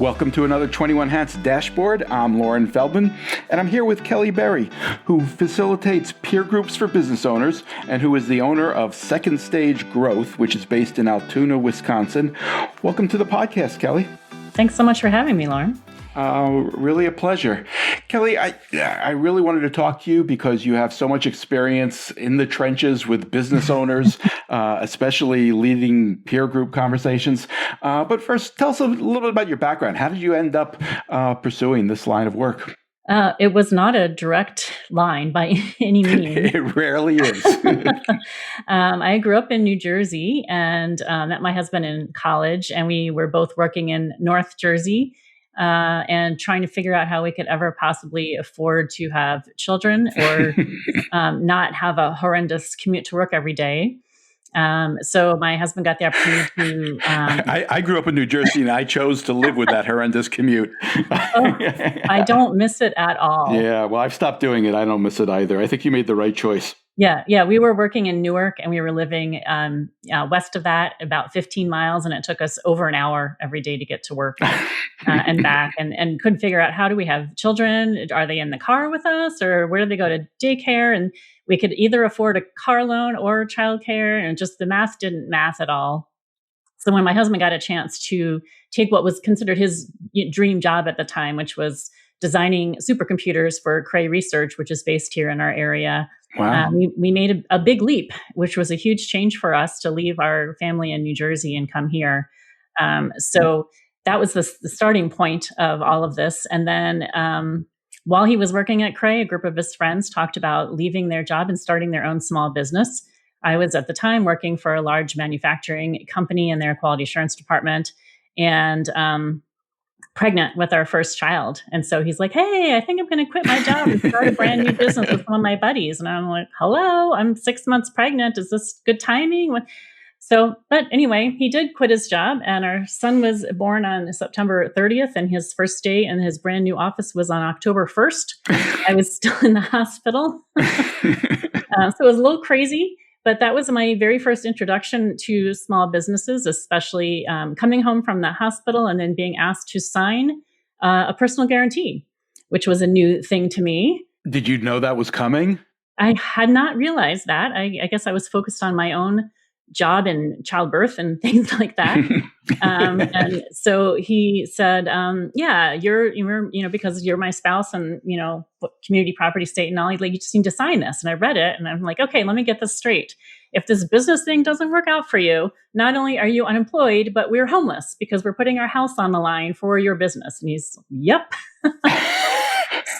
Welcome to another 21 Hats Dashboard. I'm Lauren Feldman, and I'm here with Kelly Berry, who facilitates peer groups for business owners and who is the owner of Second Stage Growth, which is based in Altoona, Wisconsin. Welcome to the podcast, Kelly. Thanks so much for having me, Lauren. Really a pleasure. Kelly, I really wanted to talk to you because you have so much experience in the trenches with business owners, especially leading peer group conversations. But first, tell us a little bit about your background. How did you end up pursuing this line of work? It was not a direct line by any means. It rarely is. I grew up in New Jersey and met my husband in college, and we were both working in North Jersey. And trying to figure out how we could ever possibly afford to have children or not have a horrendous commute to work every day. So my husband got the opportunity to... I grew up in New Jersey and I chose to live with that horrendous commute. I don't miss it at all. Yeah, well, I've stopped doing it. I don't miss it either. I think you made the right choice. Yeah. We were working in Newark and we were living west of that, about 15 miles. And it took us over an hour every day to get to work and back and couldn't figure out, how do we have children? Are they in the car with us or where do they go to daycare? And we could either afford a car loan or childcare, and just the math didn't math at all. So when my husband got a chance to take what was considered his dream job at the time, which was designing supercomputers for Cray Research, which is based here in our area, wow. We made a big leap, which was a huge change for us to leave our family in New Jersey and come here. So that was the starting point of all of this. And then while he was working at Cray, a group of his friends talked about leaving their job and starting their own small business. I was at the time working for a large manufacturing company in their quality assurance department and pregnant with our first child. And so he's like, hey, I think I'm going to quit my job and start a brand new business with one of my buddies. And I'm like, hello, I'm 6 months pregnant. Is this good timing? But anyway, he did quit his job and our son was born on September 30th and his first day in his brand new office was on October 1st. I was still in the hospital. So it was a little crazy. But that was my very first introduction to small businesses, especially coming home from the hospital and then being asked to sign a personal guarantee, which was a new thing to me. Did you know that was coming? I had not realized that. I guess I was focused on my own job and childbirth and things like that. And so he said, yeah, you're, because you're my spouse and, community property state and all, like, you just need to sign this. And I read it and I'm like, okay, let me get this straight. If this business thing doesn't work out for you, not only are you unemployed, but we're homeless because we're putting our house on the line for your business. And he's, yep.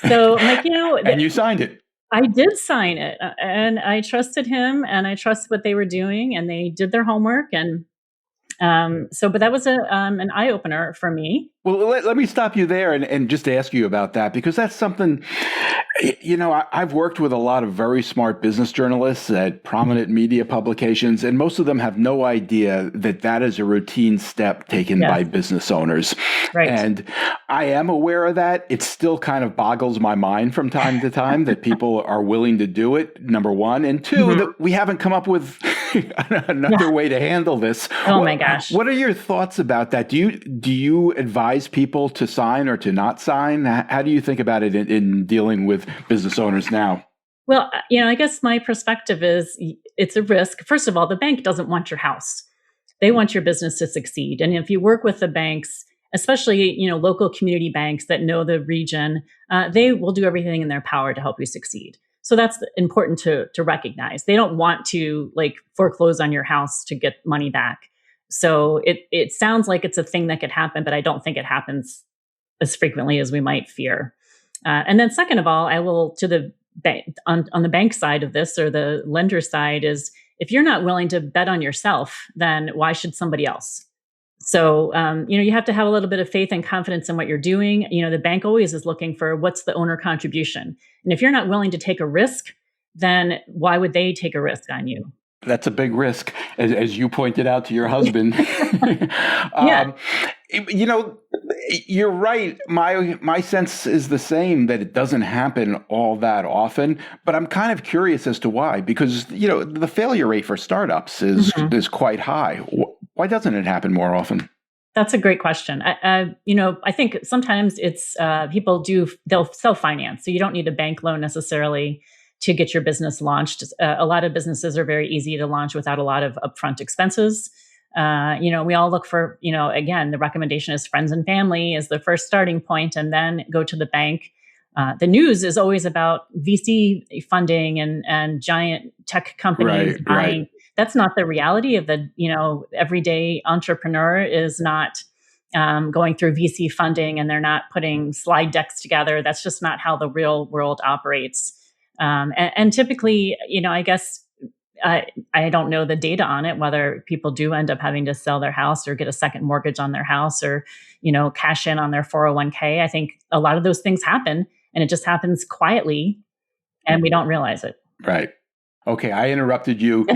So I'm like, and you signed it. I did sign it and I trusted him and I trusted what they were doing and they did their homework. And but that was an eye opener for me. Well, let me stop you there and just ask you about that, because that's something, I've worked with a lot of very smart business journalists at prominent media publications, and most of them have no idea that is a routine step taken by business owners. Right. And I am aware of that. It still kind of boggles my mind from time to time that people are willing to do it, number one. And two, that we haven't come up with another way to handle this. Oh my gosh. What are your thoughts about that? Do you advise people to sign or to not sign? How do you think about it in dealing with business owners now? Well, I guess my perspective is it's a risk. First of all, the bank doesn't want your house. They want your business to succeed. And if you work with the banks, especially, local community banks that know the region, they will do everything in their power to help you succeed. So that's important to recognize. They don't want to foreclose on your house to get money back. So it sounds like it's a thing that could happen, but I don't think it happens as frequently as we might fear. And then second of all, I will, to the bank, on the bank side of this or the lender side, is if you're not willing to bet on yourself, then why should somebody else? So, you have to have a little bit of faith and confidence in what you're doing. The bank always is looking for what's the owner contribution. And if you're not willing to take a risk, then why would they take a risk on you? That's a big risk, as you pointed out to your husband. Yeah. You're right. My sense is the same, that it doesn't happen all that often. But I'm kind of curious as to why, because the failure rate for startups is quite high. Why doesn't it happen more often? That's a great question. I think sometimes it's they'll self-finance, so you don't need a bank loan necessarily to get your business launched. A lot of businesses are very easy to launch without a lot of upfront expenses. We all look for, again, the recommendation is friends and family is the first starting point, and then go to the bank. The news is always about VC funding and giant tech companies buying. Right. That's not the reality of the, everyday entrepreneur is not going through VC funding, and they're not putting slide decks together. That's just not how the real world operates. And typically, I guess I don't know the data on it, whether people do end up having to sell their house or get a second mortgage on their house or, cash in on their 401k. I think a lot of those things happen, and it just happens quietly and we don't realize it. Right. Okay, I interrupted you.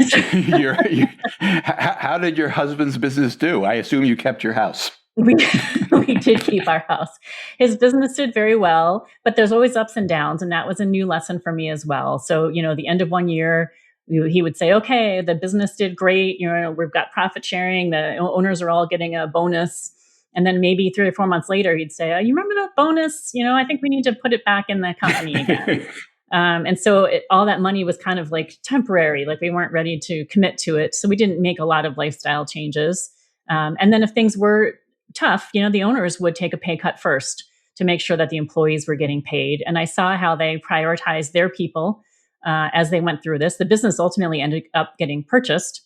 How did your husband's business do? I assume you kept your house. We did keep our house. His business did very well, but there's always ups and downs. And that was a new lesson for me as well. So, the end of one year, he would say, okay, the business did great. We've got profit sharing. The owners are all getting a bonus. And then maybe 3 or 4 months later, he'd say, you remember that bonus? I think we need to put it back in the company again. And so all that money was kind of like temporary, like we weren't ready to commit to it. So we didn't make a lot of lifestyle changes. And then if things were tough, the owners would take a pay cut first to make sure that the employees were getting paid. And I saw how they prioritized their people as they went through this. The business ultimately ended up getting purchased,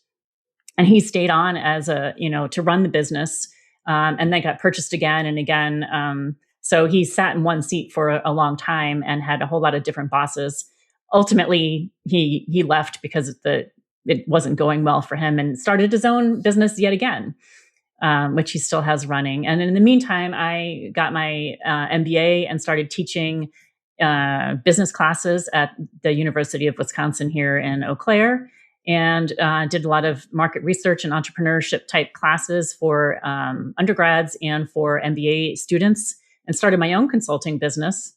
and he stayed on as to run the business, and then got purchased again and again. So he sat in one seat for a long time and had a whole lot of different bosses. Ultimately, he left because it wasn't going well for him, and started his own business yet again, which he still has running. And in the meantime, I got my MBA and started teaching business classes at the University of Wisconsin here in Eau Claire, and did a lot of market research and entrepreneurship type classes for undergrads and for MBA students, and started my own consulting business,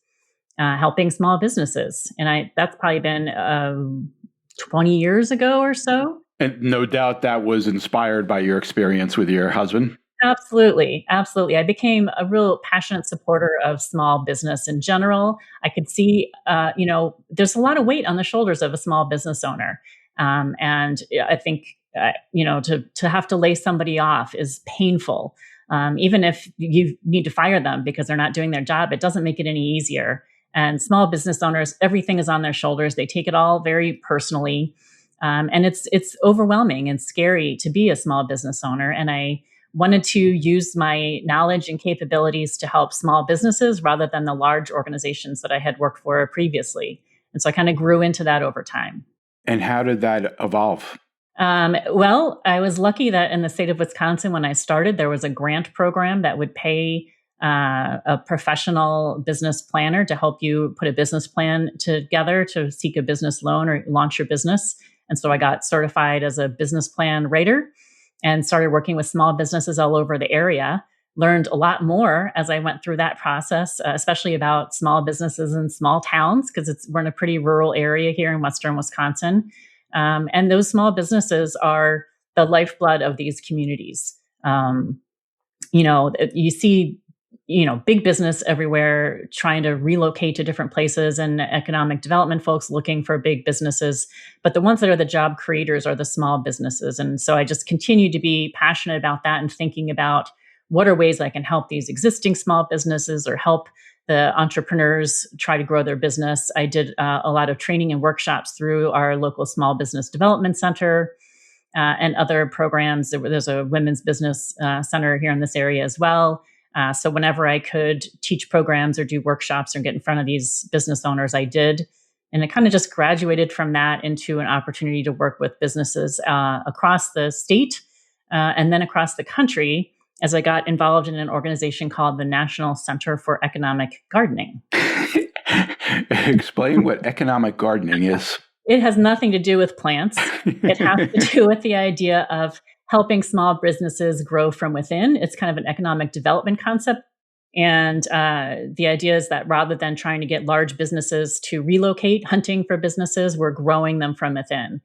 helping small businesses. And that's probably been 20 years ago or so. And no doubt that was inspired by your experience with your husband. Absolutely. Absolutely. I became a real passionate supporter of small business in general. I could see, there's a lot of weight on the shoulders of a small business owner. And I think, to have to lay somebody off is painful. Even if you need to fire them because they're not doing their job, it doesn't make it any easier. And small business owners, everything is on their shoulders. They take it all very personally. And it's overwhelming and scary to be a small business owner. And I wanted to use my knowledge and capabilities to help small businesses rather than the large organizations that I had worked for previously. And so I kind of grew into that over time. And how did that evolve? Well, I was lucky that in the state of Wisconsin, when I started, there was a grant program that would pay a professional business planner to help you put a business plan together to seek a business loan or launch your business. And so I got certified as a business plan writer and started working with small businesses all over the area. Learned a lot more as I went through that process, especially about small businesses in small towns, because we're in a pretty rural area here in Western Wisconsin. And those small businesses are the lifeblood of these communities. You see, big business everywhere trying to relocate to different places, and economic development folks looking for big businesses. But the ones that are the job creators are the small businesses. And so I just continue to be passionate about that and thinking about what are ways I can help these existing small businesses or help the entrepreneurs try to grow their business. I did a lot of training and workshops through our local small business development center and other programs. There's a women's business center here in this area as well. So whenever I could teach programs or do workshops or get in front of these business owners, I did. And it kind of just graduated from that into an opportunity to work with businesses across the state and then across the country, as I got involved in an organization called the National Center for Economic Gardening. Explain what economic gardening is. It has nothing to do with plants. It has to do with the idea of helping small businesses grow from within. It's kind of an economic development concept. And the idea is that rather than trying to get large businesses to relocate, hunting for businesses, we're growing them from within.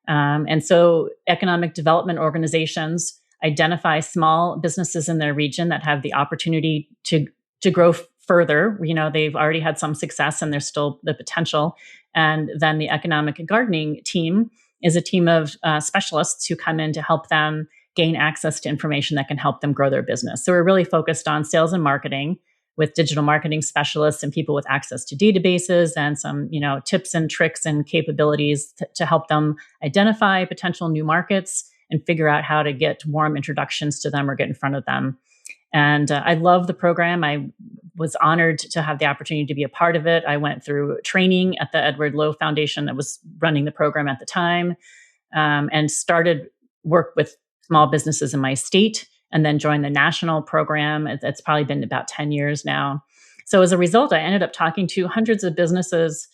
And so economic development organizations identify small businesses in their region that have the opportunity to grow further. They've already had some success and there's still the potential. And then the economic gardening team is a team of specialists who come in to help them gain access to information that can help them grow their business. So we're really focused on sales and marketing with digital marketing specialists and people with access to databases and some, tips and tricks and capabilities to help them identify potential new markets and figure out how to get warm introductions to them or get in front of them. And I love the program. I was honored to have the opportunity to be a part of it. I went through training at the Edward Lowe Foundation that was running the program at the time, and started work with small businesses in my state, and then joined the national program. It's probably been about 10 years now. So as a result, I ended up talking to hundreds of businesses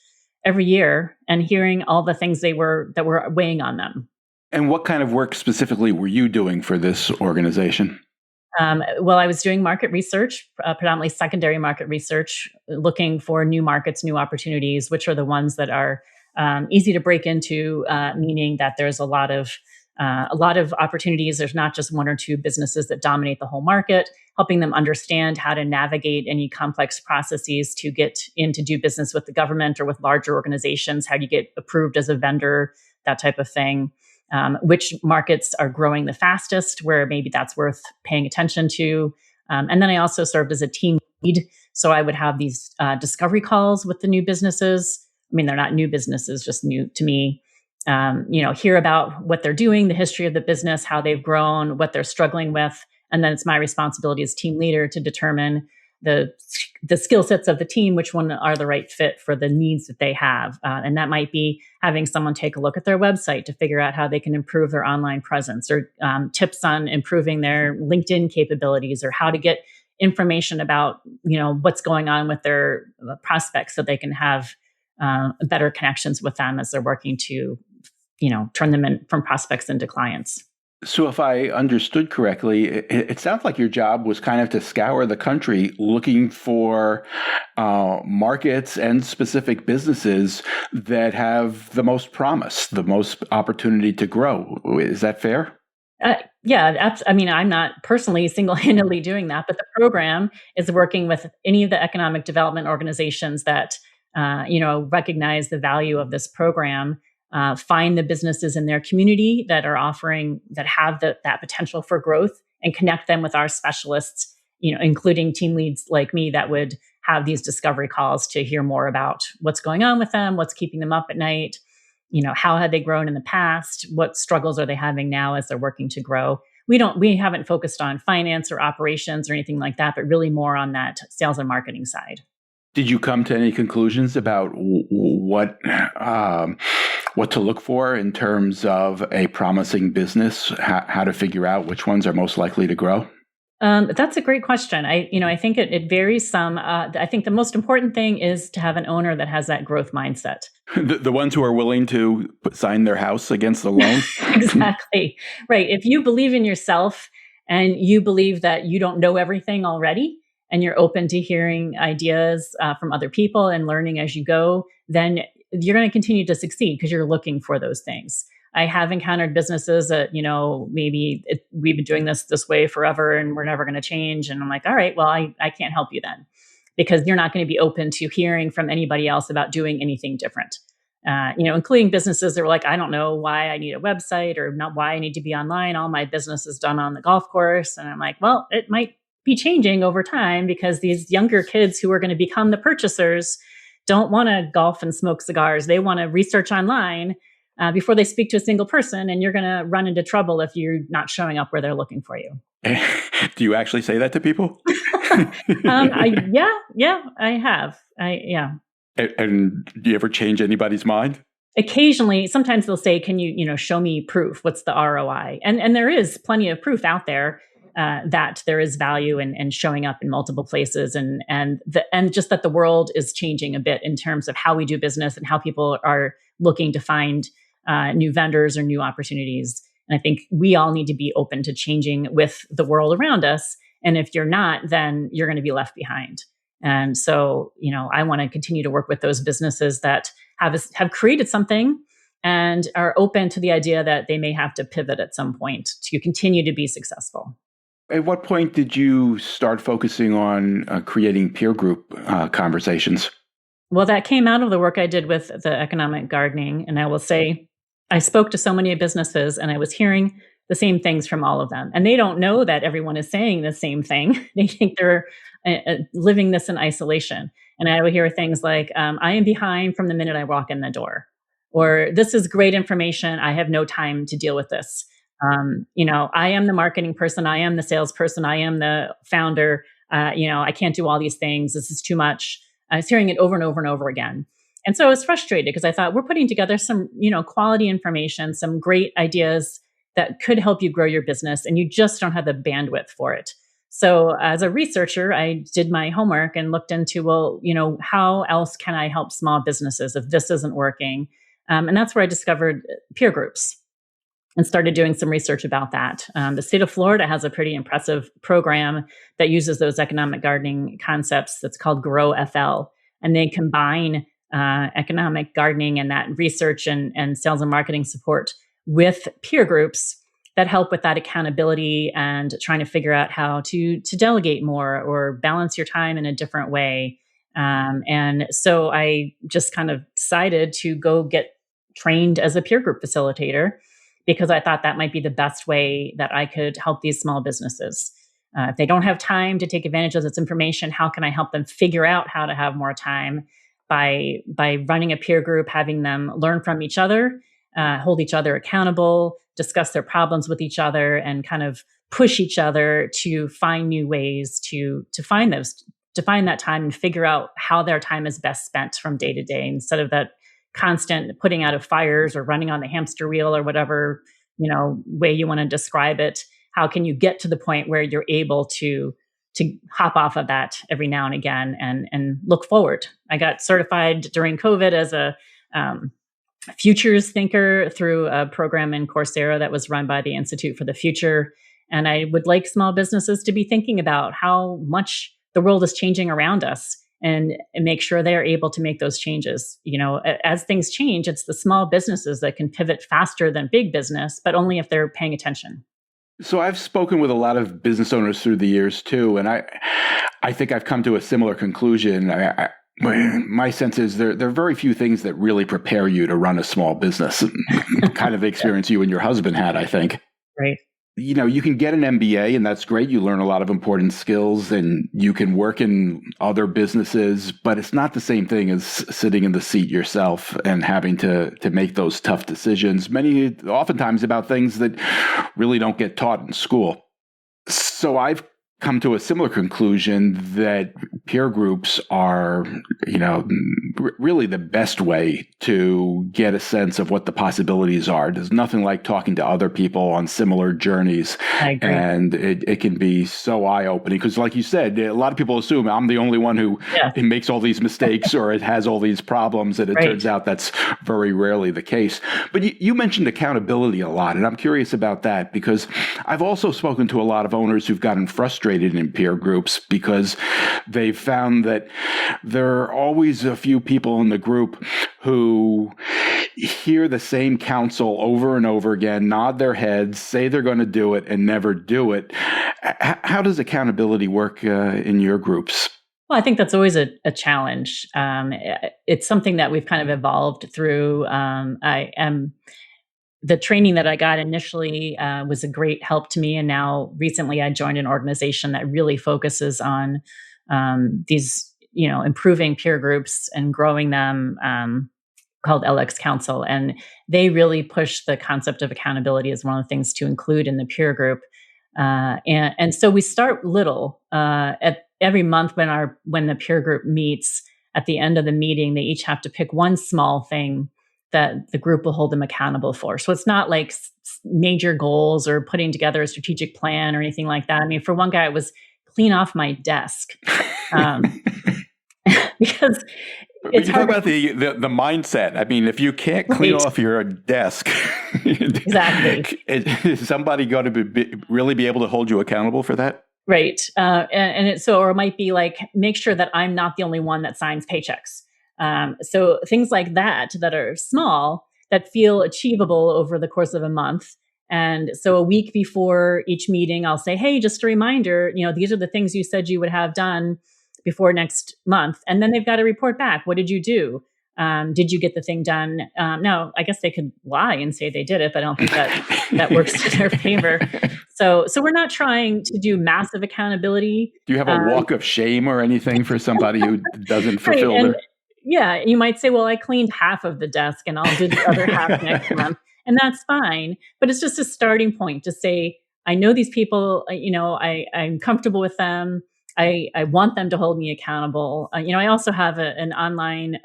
every year and hearing all the things that were weighing on them. And what kind of work specifically were you doing for this organization? Well, I was doing market research, predominantly secondary market research, looking for new markets, new opportunities, which are the ones that are easy to break into, meaning that there's a lot of opportunities. There's not just one or two businesses that dominate the whole market, helping them understand how to navigate any complex processes to get in to do business with the government or with larger organizations. How do you get approved as a vendor, that type of thing. Which markets are growing the fastest, where maybe that's worth paying attention to. And then I also served as a team lead. So I would have these discovery calls with the new businesses. I mean, they're not new businesses, just new to me. Hear about what they're doing, the history of the business, how they've grown, what they're struggling with. And then it's my responsibility as team leader to determine the skill sets of the team, which one are the right fit for the needs that they have. And that might be having someone take a look at their website to figure out how they can improve their online presence, or tips on improving their LinkedIn capabilities, or how to get information about, what's going on with their prospects so they can have better connections with them as they're working to, turn them in from prospects into clients. So if I understood correctly, it sounds like your job was kind of to scour the country looking for markets and specific businesses that have the most promise, the most opportunity to grow. Is that fair? Yeah. I mean, I'm not personally single-handedly doing that, but the program is working with any of the economic development organizations that, recognize the value of this program. Find the businesses in their community that are offering, that have that potential for growth, and connect them with our specialists, including team leads like me that would have these discovery calls to hear more about what's going on with them, what's keeping them up at night, how had they grown in the past, what struggles are they having now as they're working to grow. We haven't focused on finance or operations or anything like that, but really more on that sales and marketing side. Did you come to any conclusions about what to look for in terms of a promising business? How to figure out which ones are most likely to grow? That's a great question. I think it varies some. I think the most important thing is to have an owner that has that growth mindset. The ones who are willing to sign their house against the loan? Exactly. Right. If you believe in yourself and you believe that you don't know everything already, and you're open to hearing ideas from other people and learning as you go, then you're going to continue to succeed because you're looking for those things. I have encountered businesses that, we've been doing this way forever and we're never going to change. And I'm like, all right, well, I can't help you then, because you're not going to be open to hearing from anybody else about doing anything different. Including businesses that were like, I don't know why I need a website or not why I need to be online. All my business is done on the golf course. And I'm like, well, it might be changing over time, because these younger kids who are going to become the purchasers don't want to golf and smoke cigars. They want to research online before they speak to a single person, and you're going to run into trouble if you're not showing up where they're looking for you. Do you actually say that to people? I have. And do you ever change anybody's mind? Occasionally, sometimes they'll say, can you, show me proof? What's the ROI? And there is plenty of proof out there that there is value in showing up in multiple places, and just that the world is changing a bit in terms of how we do business and how people are looking to find new vendors or new opportunities. And I think we all need to be open to changing with the world around us. And if you're not, then you're going to be left behind. And so, I want to continue to work with those businesses that have created something and are open to the idea that they may have to pivot at some point to continue to be successful. At what point did you start focusing on creating peer group conversations? Well, that came out of the work I did with the economic gardening. And I will say, I spoke to so many businesses and I was hearing the same things from all of them. And they don't know that everyone is saying the same thing. They think they're living this in isolation. And I would hear things like, I am behind from the minute I walk in the door, or this is great information. I have no time to deal with this. I am the marketing person. I am the salesperson. I am the founder. I can't do all these things. This is too much. I was hearing it over and over and over again. And so I was frustrated because I thought we're putting together some, quality information, some great ideas that could help you grow your business, and you just don't have the bandwidth for it. So as a researcher, I did my homework and looked into, how else can I help small businesses if this isn't working? And that's where I discovered peer groups and started doing some research about that. The state of Florida has a pretty impressive program that uses those economic gardening concepts that's called Grow FL. And they combine economic gardening and that research and sales and marketing support with peer groups that help with that accountability and trying to figure out how to delegate more or balance your time in a different way. And so I just kind of decided to go get trained as a peer group facilitator, because I thought that might be the best way that I could help these small businesses. If they don't have time to take advantage of this information, how can I help them figure out how to have more time by running a peer group, having them learn from each other, hold each other accountable, discuss their problems with each other, and kind of push each other to find new ways to find that time and figure out how their time is best spent from day to day, instead of that constant putting out of fires or running on the hamster wheel or whatever, way you want to describe it. How can you get to the point where you're able to hop off of that every now and again and look forward? I got certified during COVID as a futures thinker through a program in Coursera that was run by the Institute for the Future. And I would like small businesses to be thinking about how much the world is changing around us, and make sure they're able to make those changes. As things change, it's the small businesses that can pivot faster than big business, but only if they're paying attention. So I've spoken with a lot of business owners through the years too, and I think I've come to a similar conclusion. My sense is there are very few things that really prepare you to run a small business. Kind of the experience you and your husband had, I think. Right. You can get an MBA, and that's great. You learn a lot of important skills, and you can work in other businesses, but it's not the same thing as sitting in the seat yourself and having to make those tough decisions, oftentimes about things that really don't get taught in school. So I've come to a similar conclusion that peer groups are, really the best way to get a sense of what the possibilities are. There's nothing like talking to other people on similar journeys. I agree. And it can be so eye-opening because, like you said, a lot of people assume I'm the only one who makes all these mistakes or it has all these problems, and it turns out that's very rarely the case. But you mentioned accountability a lot, and I'm curious about that because I've also spoken to a lot of owners who've gotten frustrated in peer groups because they've found that there are always a few people in the group who hear the same counsel over and over again, nod their heads, say they're going to do it, and never do it. How does accountability work in your groups? Well, I think that's always a challenge. It's something that we've kind of evolved through. The training that I got initially was a great help to me. And now recently I joined an organization that really focuses on these, improving peer groups and growing them, called LX Council. And they really push the concept of accountability as one of the things to include in the peer group. And so we start little. At every month when the peer group meets, at the end of the meeting, they each have to pick one small thing that the group will hold them accountable for. So it's not like major goals or putting together a strategic plan or anything like that. I mean, for one guy, it was clean off my desk. Because it's you talk about the mindset. I mean, if you can't clean off your desk, exactly, is somebody going to really be able to hold you accountable for that? Right. Or it might be like, make sure that I'm not the only one that signs paychecks. So things like that are small that feel achievable over the course of a month. And so a week before each meeting, I'll say, hey, just a reminder, these are the things you said you would have done before next month. And then they've got to report back. What did you do? Did you get the thing done? No, I guess they could lie and say they did it, but I don't think that works to their favor. So we're not trying to do massive accountability. Do you have a walk of shame or anything for somebody who doesn't fulfill their... Yeah, you might say, well, I cleaned half of the desk and I'll do the other half next month. And that's fine. But it's just a starting point to say, I know these people, I'm comfortable with them. I want them to hold me accountable. I also have an online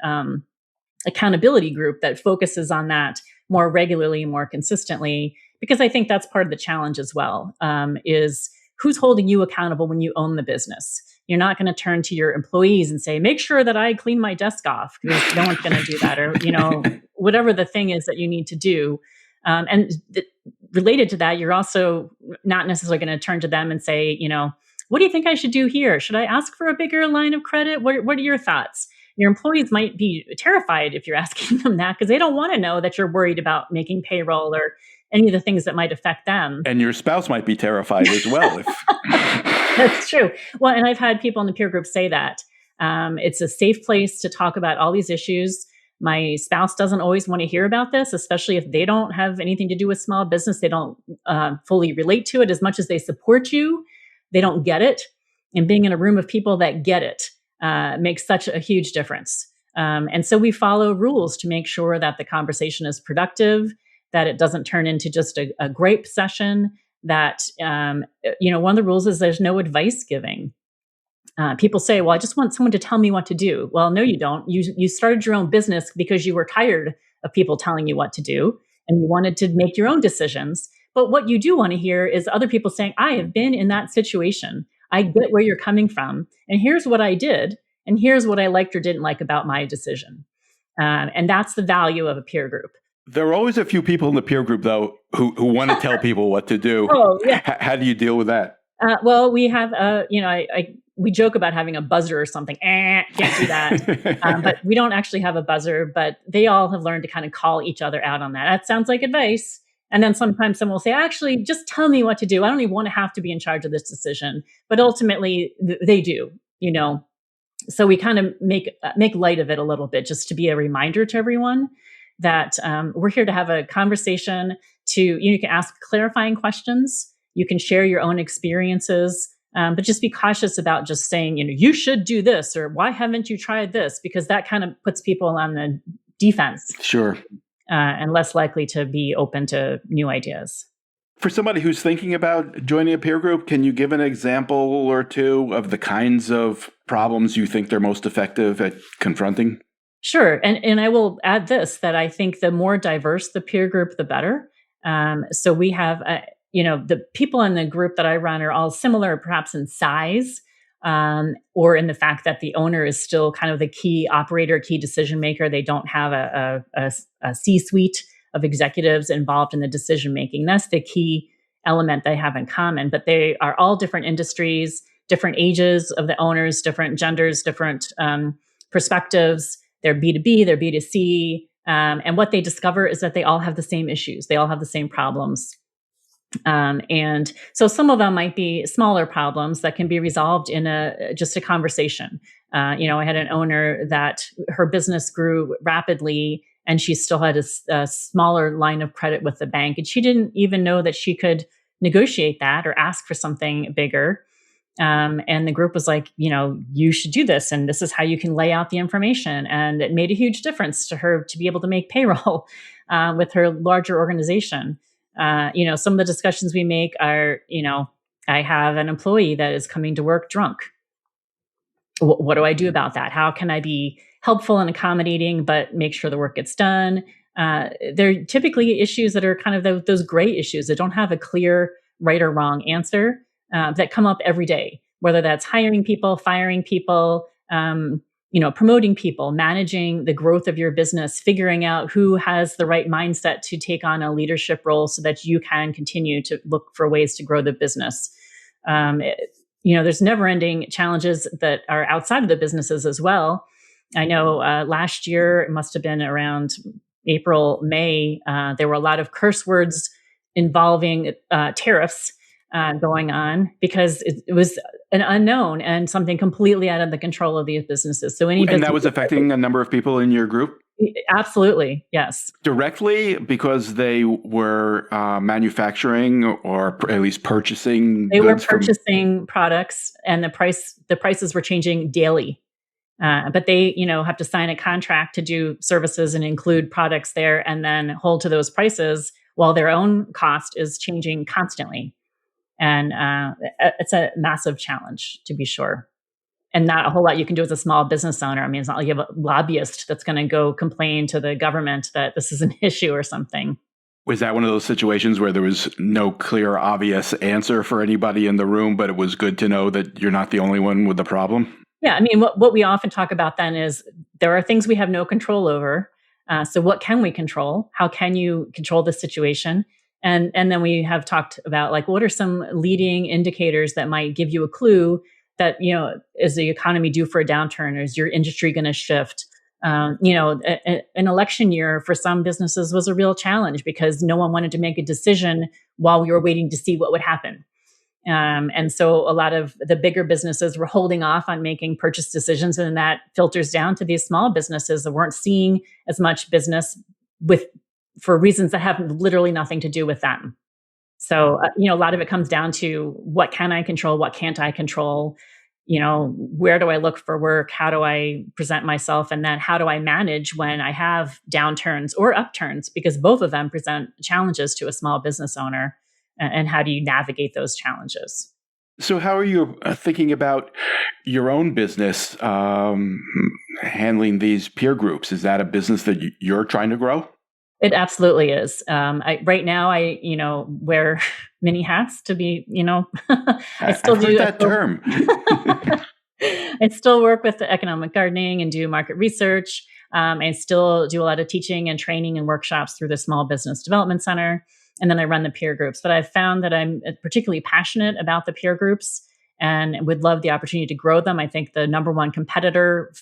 accountability group that focuses on that more regularly, more consistently, because I think that's part of the challenge as well, is who's holding you accountable when you own the business. You're not going to turn to your employees and say, make sure that I clean my desk off, because no one's going to do that, or, whatever the thing is that you need to do. Related to that, you're also not necessarily going to turn to them and say, what do you think I should do here? Should I ask for a bigger line of credit? What are your thoughts? Your employees might be terrified if you're asking them that, because they don't want to know that you're worried about making payroll or any of the things that might affect them. And your spouse might be terrified as well. That's true. Well, and I've had people in the peer group say that. It's a safe place to talk about all these issues. My spouse doesn't always want to hear about this, especially if they don't have anything to do with small business. They don't fully relate to it as much as they support you. They don't get it. And being in a room of people that get it makes such a huge difference. And so we follow rules to make sure that the conversation is productive, that it doesn't turn into just a gripe session, that, one of the rules is there's no advice giving. People say, well, I just want someone to tell me what to do. Well, no, you don't. You started your own business because you were tired of people telling you what to do and you wanted to make your own decisions. But what you do want to hear is other people saying, I have been in that situation. I get where you're coming from. And here's what I did. And here's what I liked or didn't like about my decision. And that's the value of a peer group. There are always a few people in the peer group, though, who want to tell people what to do. Oh, yeah. How do you deal with that? Well, we have, we joke about having a buzzer or something. Can't do that. But we don't actually have a buzzer, but they all have learned to kind of call each other out on that. That sounds like advice. And then sometimes someone will say, actually, just tell me what to do. I don't even want to have to be in charge of this decision. But ultimately, they do, So we kind of make light of it a little bit, just to be a reminder to everyone that we're here to have a conversation. You can ask clarifying questions. You can share your own experiences, but just be cautious about just saying, you should do this, or why haven't you tried this? Because that kind of puts people on the defense. Sure. And less likely to be open to new ideas. For somebody who's thinking about joining a peer group, can you give an example or two of the kinds of problems you think they're most effective at confronting? Sure. And I will add this, that I think the more diverse the peer group, the better. So we have, the people in the group that I run are all similar, perhaps in size, or in the fact that the owner is still kind of the key operator, key decision maker. They don't have a C-suite of executives involved in the decision making. That's the key element they have in common. But they are all different industries, different ages of the owners, different genders, different perspectives. They're B2B, they're B2C. And what they discover is that they all have the same issues. They all have the same problems. And so some of them might be smaller problems that can be resolved in just a conversation. I had an owner that her business grew rapidly and she still had a smaller line of credit with the bank. And she didn't even know that she could negotiate that or ask for something bigger. And the group was like, you should do this. And this is how you can lay out the information. And it made a huge difference to her to be able to make payroll with her larger organization. Some of the discussions we make are, I have an employee that is coming to work drunk. What do I do about that? How can I be helpful and accommodating, but make sure the work gets done? They're typically issues that are kind of those gray issues that don't have a clear right or wrong answer. That come up every day, whether that's hiring people, firing people, promoting people, managing the growth of your business, figuring out who has the right mindset to take on a leadership role so that you can continue to look for ways to grow the business. There's never-ending challenges that are outside of the businesses as well. I know last year, it must have been around April, May, there were a lot of curse words involving tariffs going on because it was an unknown and something completely out of the control of these businesses. So any And that business, was affecting a number of people in your group absolutely, yes. directly because they were manufacturing or at least purchasing They were goods from. purchasing products, and the prices were changing daily. But they, have to sign a contract to do services and include products there, and then hold to those prices while their own cost is changing constantly. And it's a massive challenge, to be sure. And not a whole lot you can do as a small business owner. I mean, it's not like you have a lobbyist that's going to go complain to the government that this is an issue or something. Was that one of those situations where there was no clear, obvious answer for anybody in the room, but it was good to know that you're not the only one with the problem? Yeah, I mean, what we often talk about then is there are things we have no control over. So what can we control? How can you control the situation? And then we have talked about, like, what are some leading indicators that might give you a clue that, is the economy due for a downturn, or is your industry going to shift? An election year for some businesses was a real challenge because no one wanted to make a decision while we were waiting to see what would happen. And so a lot of the bigger businesses were holding off on making purchase decisions, and that filters down to these small businesses that weren't seeing as much business for reasons that have literally nothing to do with them. So, a lot of it comes down to what can I control? What can't I control? Where do I look for work? How do I present myself? And then how do I manage when I have downturns or upturns? Because both of them present challenges to a small business owner. And how do you navigate those challenges? So how are you thinking about your own business handling these peer groups? Is that a business that you're trying to grow? It absolutely is. Right now, I wear many hats to be. I still I've do heard that term. I still work with the economic gardening and do market research. I still do a lot of teaching and training and workshops through the Small Business Development Center. And then I run the peer groups. But I've found that I'm particularly passionate about the peer groups and would love the opportunity to grow them. I think the number one competitor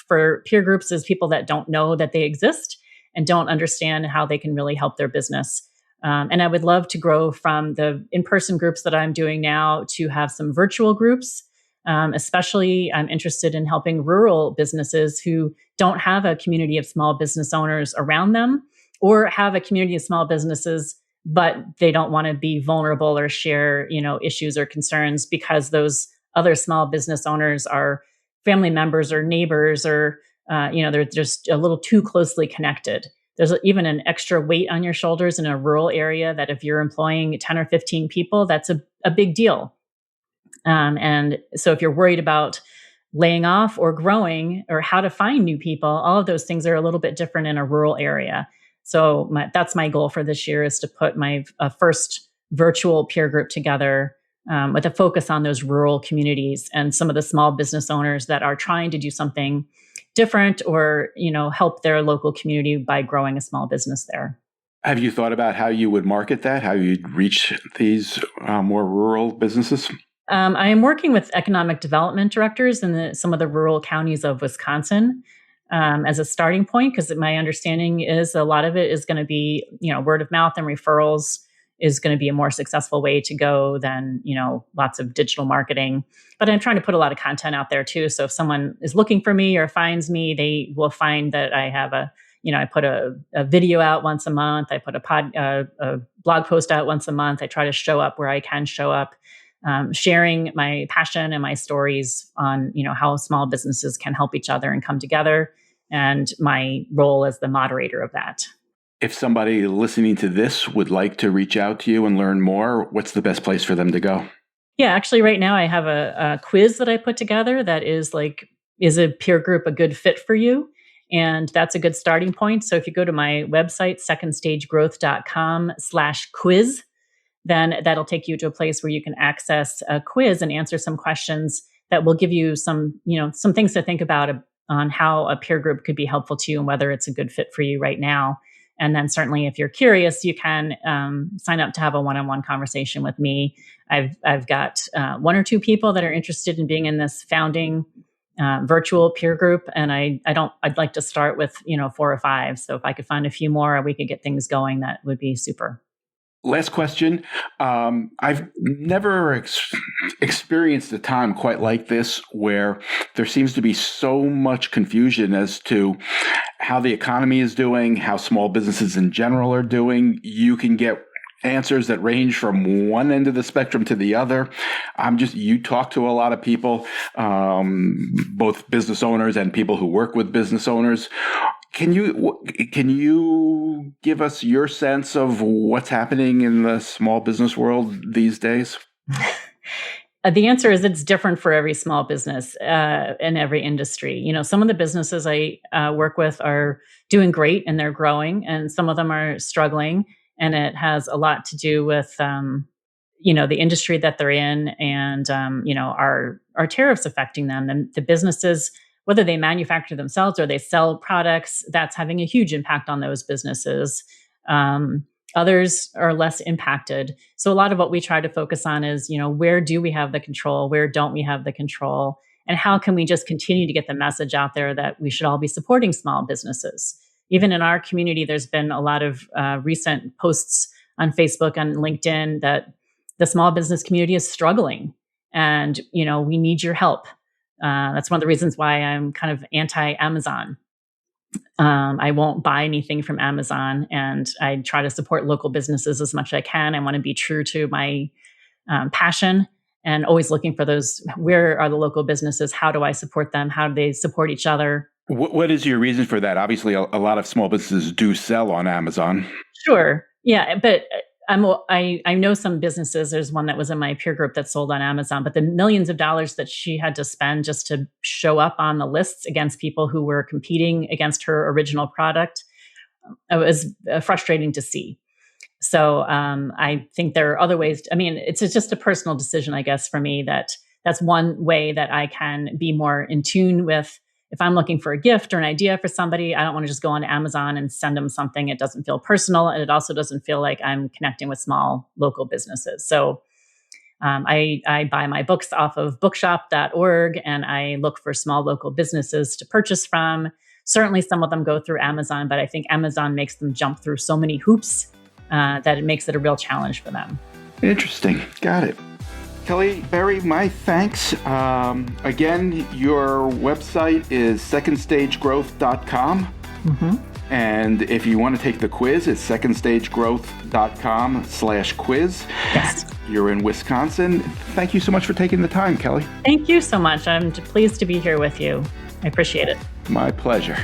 for peer groups is people that don't know that they exist and don't understand how they can really help their business. And I would love to grow from the in-person groups that I'm doing now to have some virtual groups. Especially, I'm interested in helping rural businesses who don't have a community of small business owners around them, or have a community of small businesses but they don't want to be vulnerable or share, issues or concerns because those other small business owners are family members or neighbors, or, they're just a little too closely connected. There's even an extra weight on your shoulders in a rural area that if you're employing 10 or 15 people, that's a big deal. And so if you're worried about laying off or growing or how to find new people, all of those things are a little bit different in a rural area. So that's my goal for this year, is to put my first virtual peer group together with a focus on those rural communities and some of the small business owners that are trying to do something different or, help their local community by growing a small business there. Have you thought about how you would market that, how you'd reach these more rural businesses? I am working with economic development directors in some of the rural counties of Wisconsin. As a starting point, because my understanding is a lot of it is going to be, word of mouth and referrals is going to be a more successful way to go than, lots of digital marketing. But I'm trying to put a lot of content out there too. So if someone is looking for me or finds me, they will find that I have I put a video out once a month. I put a blog post out once a month. I try to show up where I can show up. Sharing my passion and my stories on, how small businesses can help each other and come together, and my role as the moderator of that. If somebody listening to this would like to reach out to you and learn more, what's the best place for them to go? Yeah, actually right now I have a quiz that I put together that is a peer group a good fit for you? And that's a good starting point. So if you go to my website, secondstagegrowth.com/quiz, then that'll take you to a place where you can access a quiz and answer some questions that will give you some things to think about on how a peer group could be helpful to you and whether it's a good fit for you right now. And then certainly if you're curious, you can sign up to have a one-on-one conversation with me. I've got one or two people that are interested in being in this founding virtual peer group, and I'd like to start with 4 or 5. So if I could find a few more, we could get things going. That would be super. Last question. I've never experienced a time quite like this where there seems to be so much confusion as to how the economy is doing, how small businesses in general are doing. You can get answers that range from one end of the spectrum to the other. You talk to a lot of people, both business owners and people who work with business owners. Can you give us your sense of what's happening in the small business world these days? The answer is it's different for every small business in every industry. Some of the businesses I work with are doing great and they're growing, and some of them are struggling. And it has a lot to do with, the industry that they're in, and our tariffs affecting them. And the businesses, whether they manufacture themselves or they sell products, that's having a huge impact on those businesses. Others are less impacted. So a lot of what we try to focus on is, where do we have the control? Where don't we have the control? And how can we just continue to get the message out there that we should all be supporting small businesses? Even in our community, there's been a lot of recent posts on Facebook and LinkedIn that the small business community is struggling, and we need your help. That's one of the reasons why I'm kind of anti-Amazon. I won't buy anything from Amazon, and I try to support local businesses as much as I can. I want to be true to my passion, and always looking for those. Where are the local businesses? How do I support them? How do they support each other? What is your reason for that? Obviously, a lot of small businesses do sell on Amazon. Sure. Yeah. But I know some businesses. There's one that was in my peer group that sold on Amazon, but the millions of dollars that she had to spend just to show up on the lists against people who were competing against her original product, it was frustrating to see. So I think there are other ways. It's just a personal decision, I guess, for me, that's one way that I can be more in tune with. If I'm looking for a gift or an idea for somebody, I don't want to just go on Amazon and send them something. It doesn't feel personal, and it also doesn't feel like I'm connecting with small local businesses. So I buy my books off of bookshop.org, and I look for small local businesses to purchase from. Certainly some of them go through Amazon, but I think Amazon makes them jump through so many hoops that it makes it a real challenge for them. Interesting. Got it. Kelly Berry, my thanks. Again, your website is secondstagegrowth.com. Mm-hmm. And if you want to take the quiz, it's secondstagegrowth.com/quiz. Yes. You're in Wisconsin. Thank you so much for taking the time, Kelly. Thank you so much. I'm pleased to be here with you. I appreciate it. My pleasure.